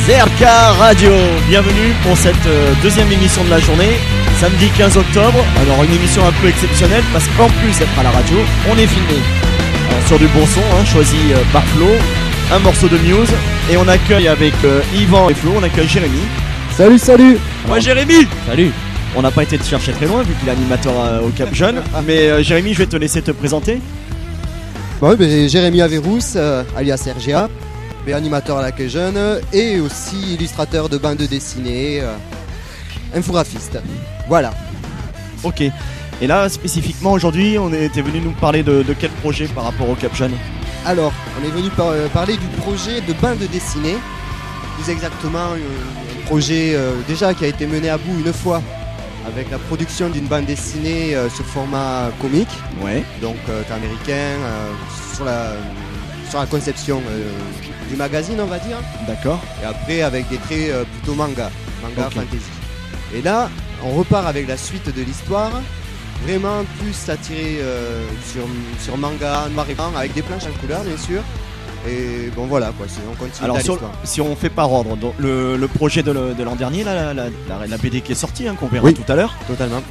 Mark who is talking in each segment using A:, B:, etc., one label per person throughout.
A: CRK Radio, bienvenue pour cette deuxième émission de la journée, samedi 15 octobre. Alors une émission un peu exceptionnelle parce qu'en plus d'être à la radio, on est filmé. Alors, sur du bon son, choisi par Flo, un morceau de Muse. Et on accueille avec Yvan et Flo, on accueille Jérémy.
B: Salut, salut.
A: Ouais, Jérémy.
B: Salut.
A: On n'a pas été te chercher très loin vu qu'il est animateur au Cap Jeune. Mais Jérémy, je vais te laisser te présenter.
B: Bon, Jérémy Averrousse, alias RGA, animateur à l'accueil jeune et aussi illustrateur de bandes dessinées, infographiste. Voilà.
A: Ok. Et là, spécifiquement aujourd'hui, on était venu nous parler de quel projet par rapport au Cap Jeune?
B: Alors, on est venu parler du projet de bande dessinée. Plus exactement, un projet déjà qui a été mené à bout une fois avec la production d'une bande dessinée sur format comique.
A: Ouais.
B: Donc, américain, sur la conception du magazine, on va dire.
A: D'accord.
B: Et après, avec des traits plutôt manga okay. Fantasy. Et là, on repart avec la suite de l'histoire, vraiment plus attiré sur manga, noir et blanc, avec des planches en couleur, bien sûr. Et bon, voilà quoi, on continue.
A: Alors, si on fait par ordre, donc, le projet de l'an dernier, la BD qui est sortie, qu'on verra tout à l'heure.
B: Totalement.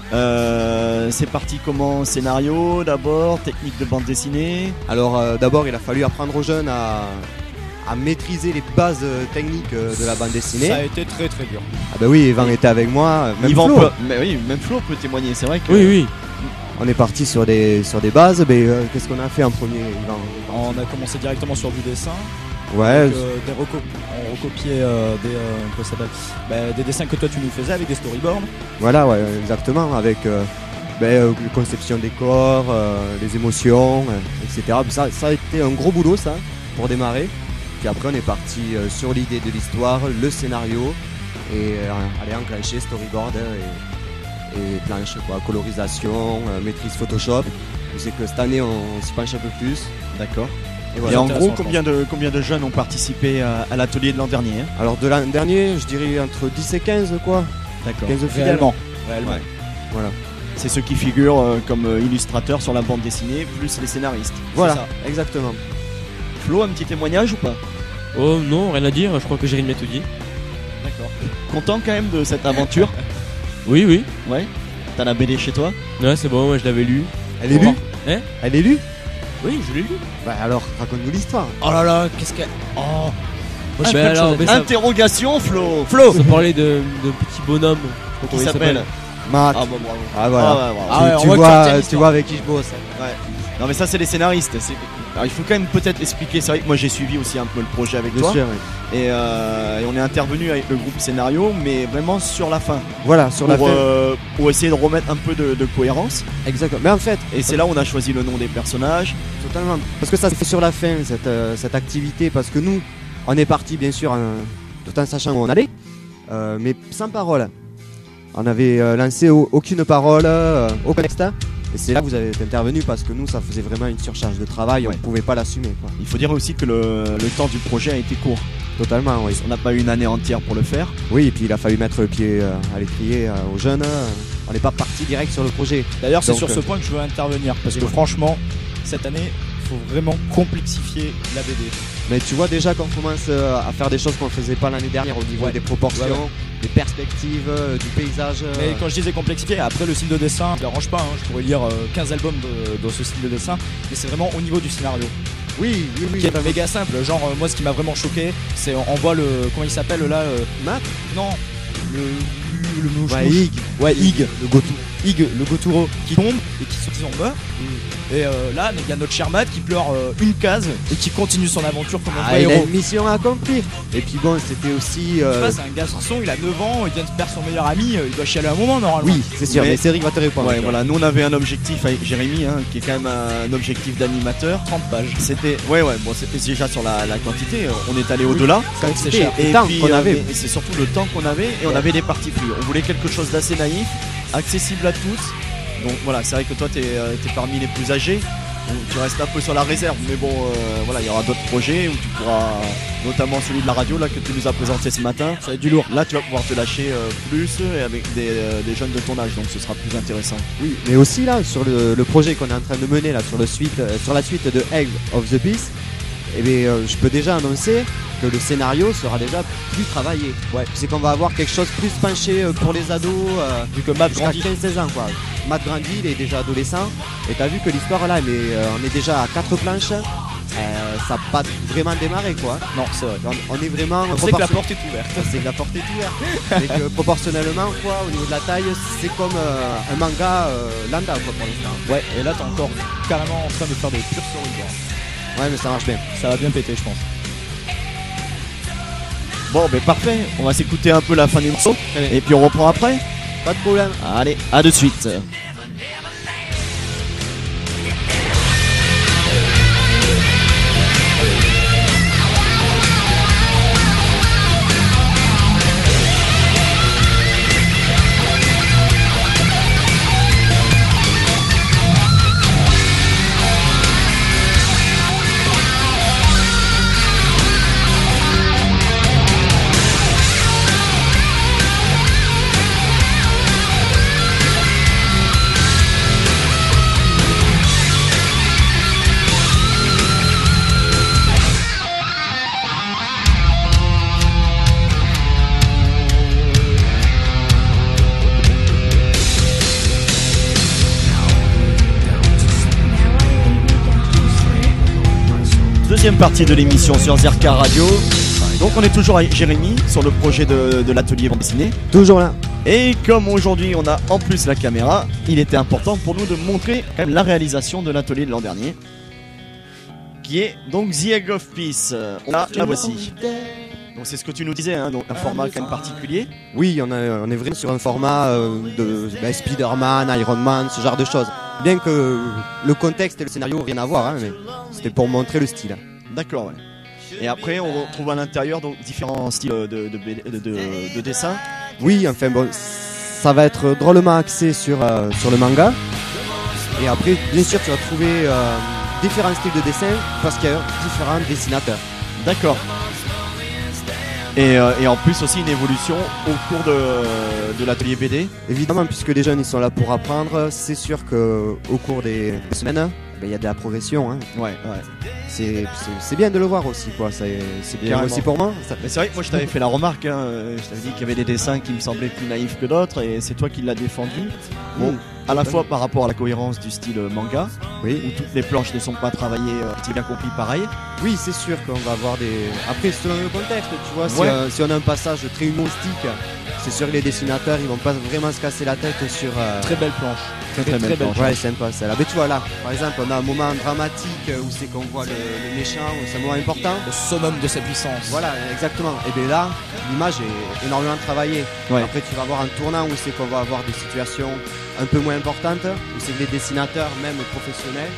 A: C'est parti comment? Scénario d'abord, technique de bande dessinée?
B: Alors, d'abord, il a fallu apprendre aux jeunes à maîtriser les bases techniques de la bande dessinée.
C: Ça a été très très dur.
B: Ah bah oui, Yvan était avec moi, même
A: Yvan
B: Flo.
A: Mais oui, même Flo peut témoigner, c'est vrai que...
C: Oui.
B: On est parti sur des bases, mais qu'est-ce qu'on a fait en premier, Yvan?
C: On a commencé directement sur du dessin.
B: Ouais.
C: Donc, on recopiait des dessins que toi tu nous faisais avec des storyboards.
B: Voilà, ouais, exactement, avec conception des corps, les émotions, etc. Ça a été un gros boulot, ça, pour démarrer. Puis après on est parti sur l'idée de l'histoire, le scénario et aller enclencher storyboard et planche, quoi, colorisation, maîtrise Photoshop. Je sais que cette année on s'y penche un peu plus.
A: D'accord.
B: Et, voilà.
A: Et en gros, combien de jeunes ont participé à l'atelier de l'an dernier?
B: Alors de l'an dernier, je dirais entre 10 et 15 quoi.
A: D'accord.
B: 15
C: Réellement.
A: Ouais.
B: Voilà.
A: C'est ceux qui figurent comme illustrateurs sur la bande dessinée, plus les scénaristes.
B: Voilà, ça. Exactement.
A: Flo, un petit témoignage ou pas?
D: Oh non, rien à dire, je crois que Jérémy a tout dit.
A: D'accord. Content quand même de cette aventure?
D: Oui.
A: Ouais. T'as la BD chez toi?
D: Ouais, c'est bon, moi je l'avais lue.
B: Elle est lue?
D: Hein?
B: Elle est lue?
D: Oui, je l'ai lue.
B: Bah alors, raconte-nous l'histoire.
C: Oh là là, qu'est-ce qu'elle... Oh
A: Interrogation, Flo.
D: Ça parlait de petits bonhommes.
A: Qui s'appelle
B: Matt.
A: Ah bah bravo.
B: Ah voilà. Tu vois avec qui je bosse.
A: Ouais. Non mais ça c'est les scénaristes. Alors il faut quand même peut-être expliquer. C'est vrai que moi j'ai suivi aussi un peu le projet avec toi.
B: Sûr, oui.
A: Et on est intervenu avec le groupe scénario, mais vraiment sur la fin.
B: Voilà, sur la fin.
A: Pour essayer de remettre un peu de cohérence.
B: Exactement. Mais en fait,
A: et c'est là où on a choisi le nom des personnages.
B: Totalement. Parce que ça se fait sur la fin cette activité, parce que nous, on est parti bien sûr tout en sachant où on allait, mais sans parole. On avait lancé aucune parole, aucun texte. Et c'est là que vous avez intervenu parce que nous, ça faisait vraiment une surcharge de travail, on ne pouvait pas l'assumer, quoi.
A: Il faut dire aussi que le temps du projet a été court.
B: Totalement, oui.
A: On n'a pas eu une année entière pour le faire.
B: Oui, et puis il a fallu mettre le pied à l'étrier aux jeunes. On n'est pas parti direct sur le projet.
C: D'ailleurs, c'est sur ce point que je veux intervenir parce que franchement, cette année, il faut vraiment complexifier la BD.
B: Mais tu vois déjà qu'on commence à faire des choses qu'on ne faisait pas l'année dernière au niveau des proportions, des perspectives, du paysage.
C: Mais quand je disais complexifier, après le style de dessin, ça ne dérange pas, je pourrais lire 15 albums dans ce style de dessin, mais c'est vraiment au niveau du scénario.
B: Oui.
C: Qui est méga simple, genre moi ce qui m'a vraiment choqué, c'est on voit comment il s'appelle là
B: Matt.
C: Non, le mouche.
B: Ouais, Ig,
C: le Goturo qui tombe et qui se disent on meurt. Et là, il y a notre cher Matt qui pleure une case et qui continue son aventure comme un vrai héros.
B: Il a une mission à accomplir. Et puis bon, c'était aussi...
C: c'est un garçon, il a 9 ans, il vient de perdre son meilleur ami, il doit chialer un moment normalement.
B: Oui, c'est sûr, mais Cédric va te répondre.
A: Ouais, voilà, nous on avait un objectif avec Jérémy, qui est quand même un objectif d'animateur.
C: 30 pages.
A: C'était c'était déjà sur la quantité, on est allé au-delà.
B: C'est cher.
A: Et
B: le temps
A: puis,
B: qu'on avait.
A: c'est surtout le temps qu'on avait et on avait des parties pris. On voulait quelque chose d'assez naïf, accessible à tous. Donc voilà, c'est vrai que toi t'es parmi les plus âgés. Tu restes un peu sur la réserve, mais bon, voilà, il y aura d'autres projets où tu pourras, notamment celui de la radio là que tu nous as présenté ce matin. Ça va être du lourd. Là, tu vas pouvoir te lâcher plus et avec des jeunes de ton âge, donc ce sera plus intéressant.
B: Oui, mais aussi là sur le projet qu'on est en train de mener là sur la suite de Egg of the Beast, eh bien, je peux déjà annoncer que le scénario sera déjà plus travaillé.
C: Ouais.
B: C'est qu'on va avoir quelque chose plus penché pour les ados.
C: Vu que Matt
B: Jusqu'à
C: grandit.
B: 15-16 ans quoi. Matt grandit, il est déjà adolescent et t'as vu que l'histoire là on est déjà à 4 planches, ça n'a pas vraiment démarré quoi.
C: Non, c'est vrai.
B: On est vraiment
C: On sait que la porte est ouverte.
B: c'est que la porte est ouverte. Et que proportionnellement quoi, au niveau de la taille, c'est comme un manga lambda quoi pour l'instant.
C: Ouais, et là t'es encore carrément en train de faire des purs storyboards.
B: Ouais mais ça marche bien.
C: Ça va bien péter, je pense.
A: Bon, ben parfait. On va s'écouter un peu la fin du morceau.
B: Allez.
A: Et puis on reprend après.
B: Pas de problème.
A: Allez, à de suite. Deuxième partie de l'émission sur Zerka Radio. Donc on est toujours avec Jérémy sur le projet de l'atelier bande dessinée.
B: Toujours là.
A: Et comme aujourd'hui on a en plus la caméra, il était important pour nous de montrer quand même la réalisation de l'atelier de l'an dernier, qui est donc The Egg of Peace. On a la voici. Donc c'est ce que tu nous disais, hein, donc un format quand même particulier.
B: Oui, on est vraiment sur un format de Spider-Man, Iron Man, ce genre de choses. Bien que le contexte et le scénario n'ont rien à voir, hein, mais c'était pour montrer le style.
A: D'accord, ouais. Et après on retrouve à l'intérieur donc différents styles de dessin.
B: Oui, enfin bon, ça va être drôlement axé sur le manga. Et après, bien sûr, tu vas trouver différents styles de dessin parce qu'il y a différents dessinateurs.
A: D'accord. Et en plus aussi une évolution au cours de l'atelier BD.
B: Évidemment, puisque les jeunes ils sont là pour apprendre, c'est sûr qu'au cours des semaines, il y a de la progression. Hein.
A: Ouais.
B: C'est bien de le voir aussi, quoi. C'est bien
A: Carrément.
B: aussi pour moi.
A: Mais c'est vrai que moi je t'avais fait la remarque, hein, je t'avais dit qu'il y avait des dessins qui me semblaient plus naïfs que d'autres et c'est toi qui l'as défendu. Bon, à la fois par rapport à la cohérence du style manga,
B: Oui.
A: où toutes les planches ne sont pas travaillées, j'ai bien compris, pareil.
B: Oui, c'est sûr qu'on va avoir des. Après, selon le contexte, tu vois,
A: Ouais.
B: si on a un passage très humoristique, c'est sûr que les dessinateurs ils vont pas vraiment se casser la tête sur.
C: Très belle planche.
A: Très belle planche.
B: Ouais, sympa celle-là. Mais tu vois là, par exemple, on a un moment dramatique où c'est qu'on voit le méchant, où c'est un moment important.
C: Le summum de sa puissance.
B: Voilà, exactement. Et bien là, l'image est énormément travaillée.
A: Ouais.
B: Après, tu vas avoir un tournant où c'est qu'on va avoir des situations un peu moins importantes, où c'est que les dessinateurs, même professionnels,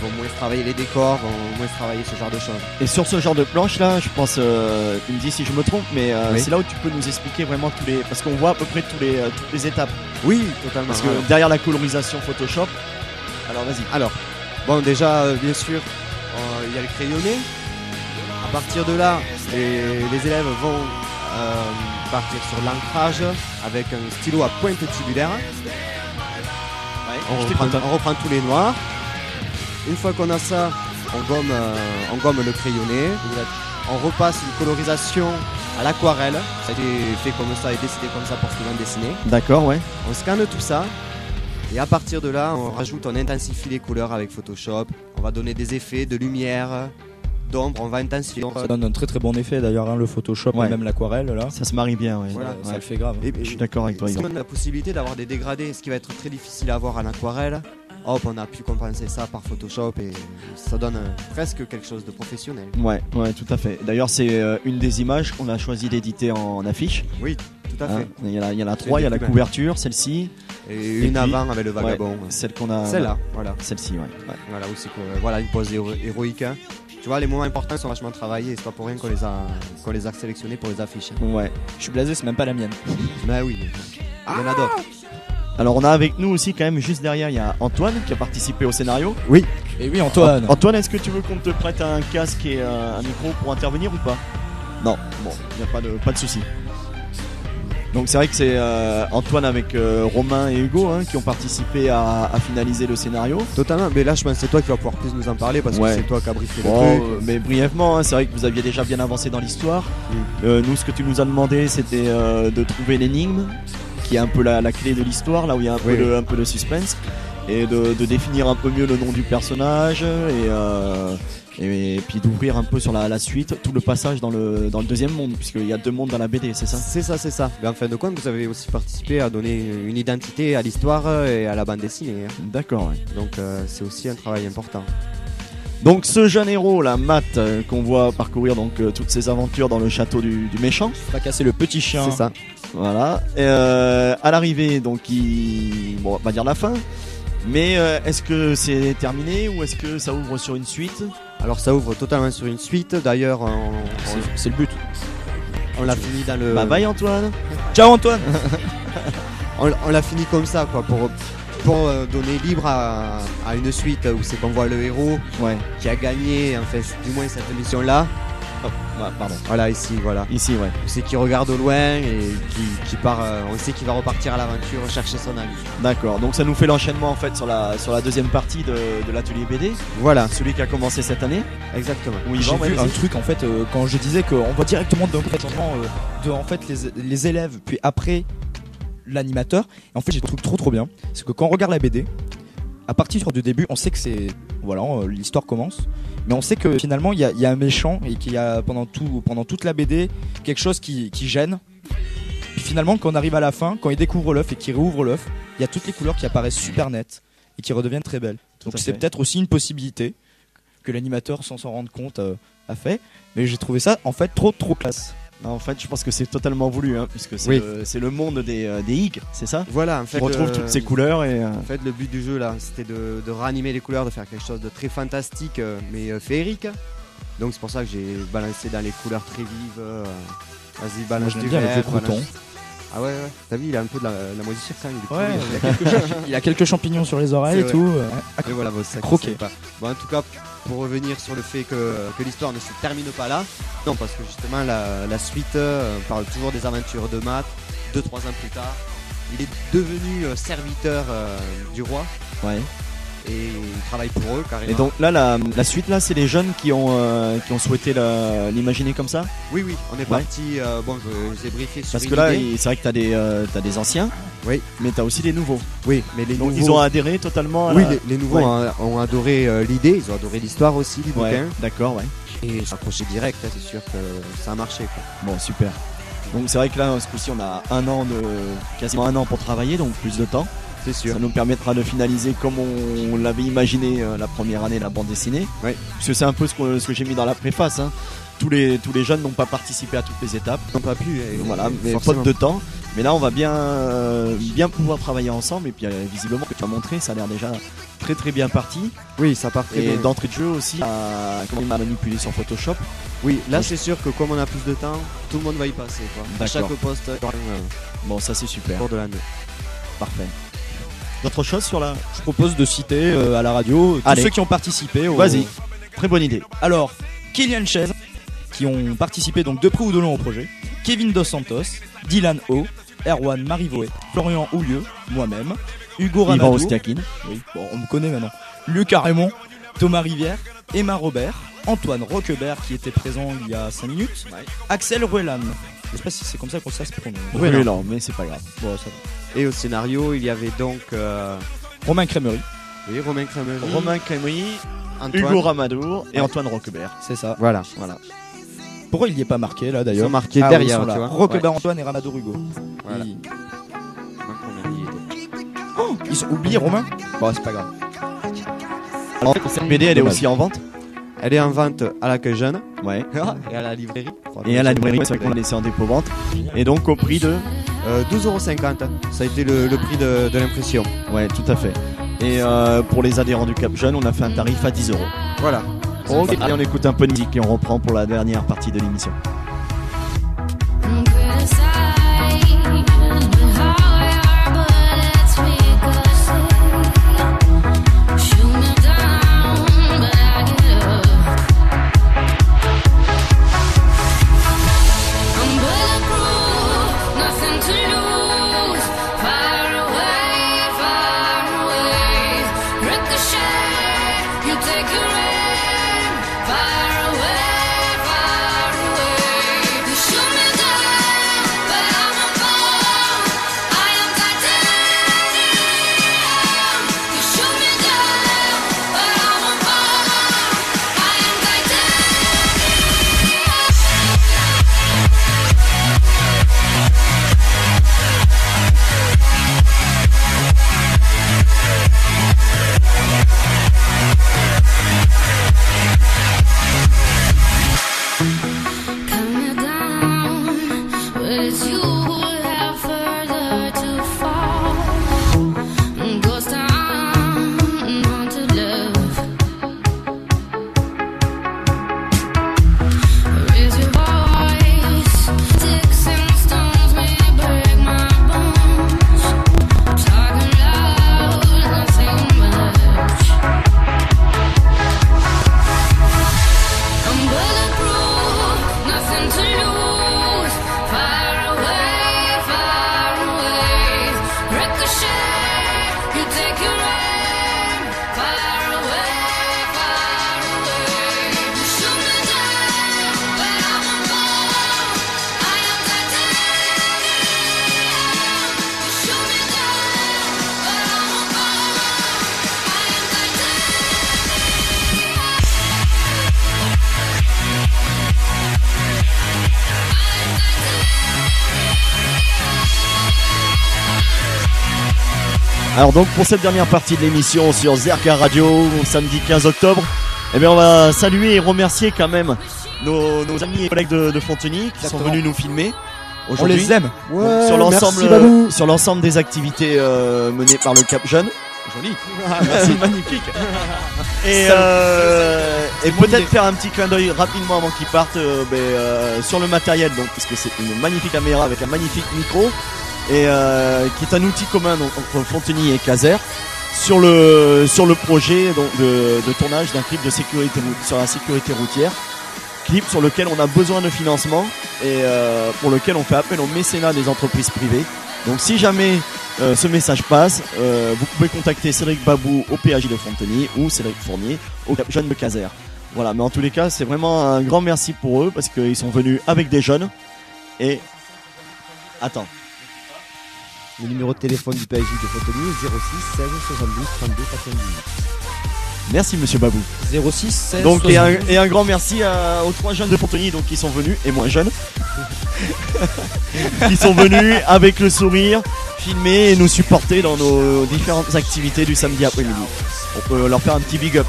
B: vont moins travailler les décors, vont moins travailler ce genre de choses.
A: Et sur ce genre de planche là, je pense, tu me dis si je me trompe, mais
B: Oui.
A: c'est là où tu peux nous expliquer vraiment tous les. Parce qu'on voit à peu près toutes les étapes.
B: Oui, totalement.
A: Parce que derrière la colorisation Photoshop, alors vas-y.
B: Alors, bon, déjà, bien sûr, il y a le crayonné. À partir de là, les élèves vont partir sur l'ancrage avec un stylo à pointe tubulaire. On reprend tous les noirs. Une fois qu'on a ça, on gomme le crayonné. On repasse une colorisation à l'aquarelle. Ça a été fait comme ça et décidé comme ça pour ce qu'on dessiner.
A: D'accord, ouais.
B: On scanne tout ça. Et à partir de là, on intensifie les couleurs avec Photoshop. On va donner des effets de lumière, d'ombre. On va intensifier.
C: Ça donne un très très bon effet d'ailleurs, hein, le Photoshop
A: Ouais.
C: et même l'aquarelle là.
A: Ça se marie bien, ouais.
B: Voilà,
C: Ça
A: Ouais.
C: le fait grave.
B: Et-
A: Je suis d'accord avec toi.
B: Ça
A: Yvan.
B: donne la possibilité d'avoir des dégradés, ce qui va être très difficile à avoir en aquarelle. Hop, on a pu compenser ça par Photoshop et ça donne presque quelque chose de professionnel.
A: Ouais, tout à fait. D'ailleurs, c'est une des images qu'on a choisi d'éditer en affiche.
B: Oui, tout à
A: Hein.
B: fait.
A: Il y en a trois. Il y a la
B: plus
A: couverture, celle-ci,
B: Et
A: Et
B: une
A: puis,
B: avant avec le vagabond.
A: celle qu'on a.
B: Celle-là, voilà.
A: Celle-ci, ouais.
B: Voilà, aussi voilà une pose héroïque. Hein. Tu vois, les moments importants sont vachement travaillés. C'est pas pour rien qu'on les a sélectionnés pour les affiches. Hein.
A: Ouais.
C: Je suis blasé, c'est même pas la mienne.
B: Mais oui, il y en a d'autres.
A: Alors, on a avec nous aussi quand même juste derrière, il y a Antoine qui a participé au scénario.
C: Et oui, Antoine.
A: Antoine, est-ce que tu veux qu'on te prête un casque et un micro pour intervenir ou pas? Non. Bon, il n'y a pas de souci. Donc c'est vrai que c'est Antoine avec Romain et Hugo qui ont participé à finaliser le scénario.
B: Totalement, mais là je pense que c'est toi qui vas pouvoir plus nous en parler parce que c'est toi qui as briefé le truc.
A: Mais brièvement, c'est vrai que vous aviez déjà bien avancé dans l'histoire. Nous, ce que tu nous as demandé, c'était de trouver l'énigme, qui est un peu la clé de l'histoire, là où il y a un peu de suspense, et de définir un peu mieux le nom du personnage et puis d'ouvrir un peu sur la suite, tout le passage dans le deuxième monde, puisqu'il y a 2 mondes dans la BD, c'est ça ?
B: C'est ça. Mais en fin de compte, vous avez aussi participé à donner une identité à l'histoire et à la bande dessinée.
A: D'accord, ouais.
B: Donc c'est aussi un travail important.
A: Donc ce jeune héros là, Matt, qu'on voit parcourir donc toutes ses aventures dans le château du méchant,
C: fracasser le petit chien.
B: C'est ça.
A: Voilà. Et, à l'arrivée, donc on va dire la fin. Mais est-ce que c'est terminé ou est-ce que ça ouvre sur une suite ?
B: Alors ça ouvre totalement sur une suite. D'ailleurs,
C: c'est le but.
B: On l'a fini dans le.
A: Bye bye Antoine.
C: Ciao Antoine.
B: on l'a fini comme ça, quoi, pour donner libre à une suite où c'est qu'on voit le héros qui a gagné, en fait, du moins cette mission-là.
A: Pardon.
B: Voilà, ici, voilà.
A: Ici, ouais.
B: C'est qu'il regarde au loin et qui part. On sait qu'il va repartir à l'aventure chercher son ami.
A: D'accord. Donc ça nous fait l'enchaînement en fait sur la deuxième partie de l'atelier BD.
B: Voilà.
A: Celui qui a commencé cette année.
B: Exactement.
A: Oui,
C: j'ai vu un truc en fait quand je disais qu'on voit directement d'un changement de en fait les élèves puis après l'animateur. Et en fait j'ai trouvé trop bien. C'est que quand on regarde la BD, à partir du début, on sait que c'est l'histoire commence. Mais on sait que finalement il y a un méchant et qu'il y a pendant toute la BD quelque chose qui gêne. Puis finalement quand on arrive à la fin, quand il découvre l'œuf et qu'il réouvre l'œuf, il y a toutes les couleurs qui apparaissent super nettes et qui redeviennent très belles. Donc c'est peut-être aussi une possibilité que l'animateur sans s'en rendre compte a fait. Mais j'ai trouvé ça en fait trop classe.
A: En fait, je pense que c'est totalement voulu, puisque c'est le monde des Higgs, c'est ça ?
B: Voilà, en fait.
A: On retrouve toutes ces couleurs et.
B: En fait, le but du jeu là, c'était de ranimer les couleurs, de faire quelque chose de très fantastique, mais féerique. Donc c'est pour ça que j'ai balancé dans les couleurs très vives. Vas-y, balance du
C: vert,
B: vert,
C: crouton.
B: Ah ouais. T'as vu, il a un peu de la moisissure quand même.
C: Il a quelques champignons sur les oreilles et tout.
B: Et voilà, ça
C: croquer.
B: Bon, en tout cas, pour revenir sur le fait que l'histoire ne se termine pas là, non, parce que justement la suite parle toujours des aventures de Matt. 2-3 ans plus tard, il est devenu serviteur du roi.
A: Ouais.
B: Et il travaille pour eux carrément.
A: Et donc là, la suite là, c'est les jeunes qui ont souhaité l'imaginer comme ça.
B: Oui, on est parti. Bon, je ai briefé sur.
A: Parce que là, c'est vrai que t'as des anciens.
B: Oui.
A: Mais t'as aussi des nouveaux.
B: Oui, mais les nouveaux.
A: Ils ont adhéré totalement. À
B: les nouveaux ont adoré l'idée. Ils ont adoré l'histoire aussi du bouquin.
A: D'accord, ouais.
B: Et s'accrocher direct, c'est sûr que ça a marché, quoi.
A: Bon, super. Donc c'est vrai que là, ce coup-ci, on a quasiment un an pour travailler, donc plus de temps.
B: C'est sûr.
A: Ça nous permettra de finaliser comme on l'avait imaginé la première année la bande dessinée.
B: Oui.
A: Parce que c'est un peu ce que j'ai mis dans la préface. Tous les jeunes n'ont pas participé à toutes les étapes.
B: N'ont pas pu.
A: Voilà, mais faute de temps. Mais là, on va bien pouvoir travailler ensemble. Et puis visiblement, que tu as montré, ça a l'air déjà très bien parti.
B: Oui, ça part très bien.
A: Et d'entrée de jeu aussi, comment il m'a manipulé sur Photoshop.
B: Oui, là c'est sûr que comme on a plus de temps, tout le monde va y passer, quoi. À chaque poste.
A: Bon, ça c'est super.
B: Pour de l'année.
A: Parfait. D'autres choses sur la.
C: Je propose de citer à la radio tous ceux qui ont participé.
A: Vas-y, très bonne idée.
C: Alors, Kylian Chaise, qui ont participé donc de près ou de loin au projet. Kevin Dos Santos, Dylan O, Erwan Marivoé, Florian Houlieu, moi-même, Hugo Ramadou.
A: Yvan Ostiakine.
C: Oui, bon, on me connaît maintenant. Luc Raymond, Thomas Rivière, Emma Robert, Antoine Roquebert qui était présent il y a 5 minutes, Axel Ruelan. Je sais pas si c'est comme ça qu'on ça se prononce.
A: Oui, non, mais c'est pas grave.
C: Bon, ça va.
B: Et au scénario, il y avait donc
C: Romain Crémery.
B: Oui, Romain Crémery,
A: Antoine, Hugo Ramadour et Antoine Roquebert.
C: C'est ça.
B: Voilà.
C: Pourquoi il n'y est pas marqué là d'ailleurs?
B: Ils sont marqués derrière,
C: tu vois. Roquebert Antoine et Ramadour Hugo.
B: Voilà.
C: Oh, ils sont oubliés Romain. Bon, c'est pas grave.
A: Alors, cette BD, elle est aussi en vente.
B: Elle est en vente à l'accueil jeune.
A: Ouais.
B: Et à la librairie.
A: Et à la librairie, c'est vrai qu'on l'a laissé en dépôt-vente. Et donc au prix de
B: 12,50€. Ça a été le prix de l'impression.
A: Ouais, tout à fait. Et pour les adhérents du Cap Jeune, on a fait un tarif à 10€.
B: Voilà.
A: Ok, allez, on écoute un peu de musique et on reprend pour la dernière partie de l'émission.
E: To
A: Alors donc pour cette dernière partie de l'émission sur Zerka Radio, samedi 15 octobre, eh bien on va saluer et remercier quand même nos amis et collègues de Fontenay qui sont venus nous filmer
C: On
A: aujourd'hui.
C: les aime.
B: Ouais,
A: Sur l'ensemble des activités menées par le Cap Jeune. Joli. Merci, magnifique. Et peut-être faire un petit clin d'œil rapidement avant qu'ils partent sur le matériel, donc parce que c'est une magnifique caméra avec un magnifique micro et qui est un outil commun donc, entre Fontenay et Caser sur le projet donc, de tournage d'un clip de sécurité sur la sécurité routière. Clip sur lequel on a besoin de financement et pour lequel on fait appel au mécénat des entreprises privées. Donc si jamais ce message passe, vous pouvez contacter Cédric Babou au PAJ de Fontenay ou Cédric Fournier au Cap Jeune de Caser. Voilà, mais en tous les cas, c'est vraiment un grand merci pour eux parce qu'ils sont venus avec des jeunes. Et attends.
B: Le numéro de téléphone du PAJ de Fontenay est 06 16 72 32 98.
A: Merci Monsieur Babou.
C: 06 16
A: Donc et un grand merci aux 3 jeunes de Fontenay donc qui sont venus et moins jeunes qui sont venus avec le sourire filmer et nous supporter dans nos différentes activités du samedi après-midi. On peut leur faire un petit big up.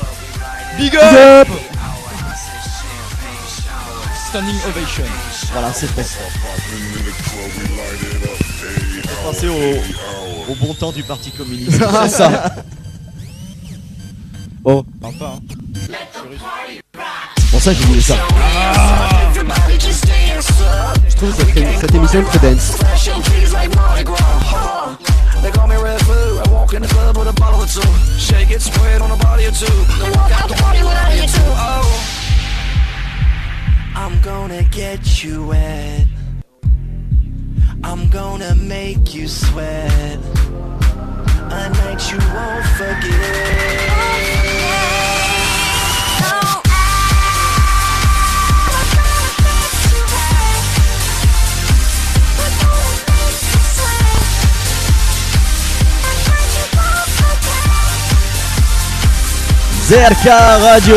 C: Big up. Standing ovation.
A: Voilà, c'est fait. Pensez au bon temps du Parti communiste.
C: C'est ça. Oh, parle pas hein.
A: Bon ça j'ai voulu ça.
B: Je trouve cette émission très dance.
E: They call me Red Food. I walk in the club with a bottle or two. Shake it, spray it on a body or two. Then walk out the party without you too. Oh, I'm gonna get you wet. I'm gonna make you sweat. A night you won't forget.
A: Zerka Radio,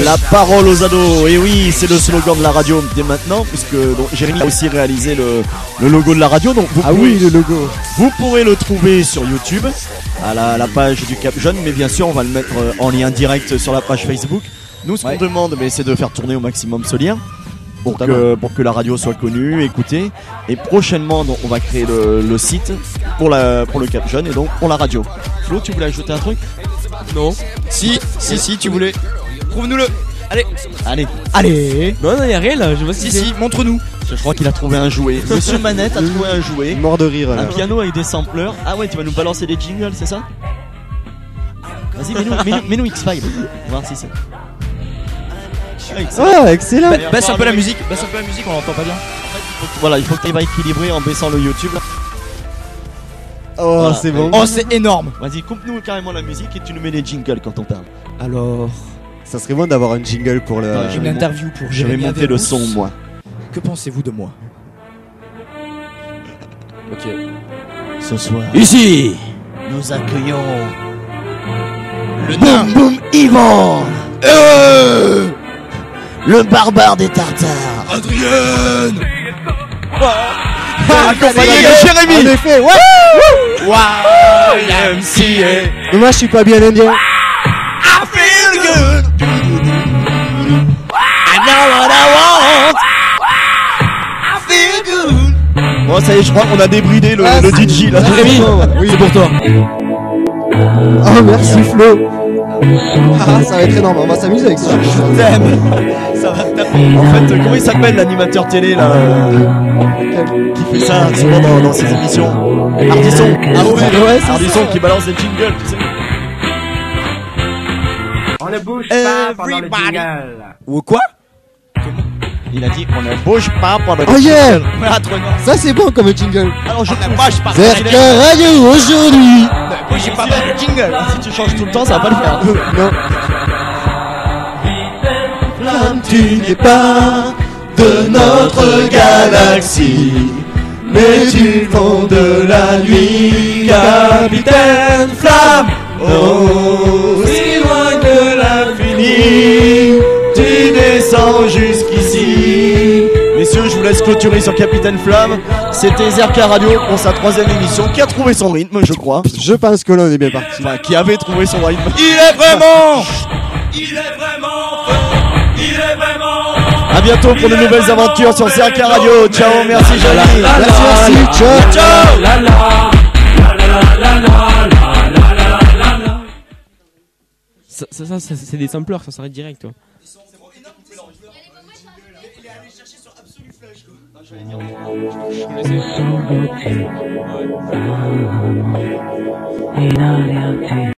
A: la parole aux ados. Et oui, c'est le slogan de la radio dès maintenant, puisque donc, Jérémy a aussi réalisé le logo de la radio. Donc
B: Le logo.
A: Vous pourrez le trouver sur YouTube, à la page du Cap Jeune, mais bien sûr, on va le mettre en lien direct sur la page Facebook. Nous, ce qu'on demande, c'est de faire tourner au maximum ce lien. Pour que la radio soit connue, écoutée. Et prochainement, donc, on va créer le site pour le Cap Jeune et donc pour la radio. Flo, tu voulais ajouter un truc ?
D: Non.
C: Si, tu voulais. Prouve-nous-le. Allez.
D: Non, y'a rien là, je vois ce que c'est.
C: Si, montre-nous.
A: Je crois qu'il a trouvé un jouet. Monsieur Manette a trouvé un jouet.
B: Mort de rire
A: Un
B: là.
A: piano avec des sampleurs. Ah ouais, tu vas nous balancer des jingles, c'est ça ? Vas-y, mets-nous X-Files. On va voir si c'est.
B: Oh, excellent.
C: Baisse un peu la musique, on l'entend pas bien.
A: Voilà, il faut que tu ailles équilibrer en baissant le YouTube.
B: Oh,
A: Voilà.
B: c'est bon.
C: Oh, c'est énorme.
A: Vas-y, coupe-nous carrément la musique et tu nous mets les jingles quand on parle.
C: Alors,
B: Ça serait bon d'avoir un jingle pour le.
A: Ouais,
C: j'ai une interview pour
A: Je vais
C: Jérémy
A: monter le
C: Averrousse.
A: son, moi.
C: Que pensez-vous de moi? Ok.
A: Ce soir,
D: Ici.
A: nous accueillons
C: Le nain.
A: Boum Boum Yvan, le barbare des Tartares.
C: Adrienne.
A: Accompagné de
B: En
A: Jérémy.
B: effet, ouais.
C: YMCA.
B: Dommage, je suis pas bien indien.
A: I feel good. I know what I want. I feel good. Bon, ça y est, je crois qu'on a débridé le DJ là.
D: Jérémy,
B: Oui.
D: c'est pour toi.
B: Oh, merci Flo. Ah, ça va être énorme, on va s'amuser avec ça.
A: Je t'aime. Ça va te taper. En fait, comment il s'appelle l'animateur télé là qui fait ça souvent dans ses émissions? Ardisson. Ah ouais,
B: c'est
A: Ardisson qui balance des jingles, tu sais.
F: On ne bouge pas pendant le
C: Everybody.
F: jingle.
C: Ou quoi?
A: Il a dit on ne bouge pas pendant
B: Oh yeah.
C: Ah, trop énorme.
B: Ça c'est bon comme jingle.
A: Alors je
B: Zerka Radio aujourd'hui.
C: Moi, j'ai pas le jingle.
A: Si tu changes tout le temps, ça va pas le faire.
B: Non.
A: Flamme, tu n'es pas de notre galaxie, mais tu fond de la nuit, capitaine Flamme. Oh, si loin de l'infini, tu descends jusqu'ici, mais messieurs, je vous laisse clôturer sur Capitaine Flamme. C'était ZRK Radio pour sa 3e émission, qui a trouvé son rythme, je crois.
B: Je pense que là, on est bien parti.
A: Enfin, qui avait trouvé son rythme.
C: Il est vraiment
A: À bientôt pour de nouvelles aventures sur ZRK Radio. Ciao, merci Johnny.
B: Merci, ciao.
D: Ça, c'est des sampleurs, ça s'arrête direct, toi.
E: In a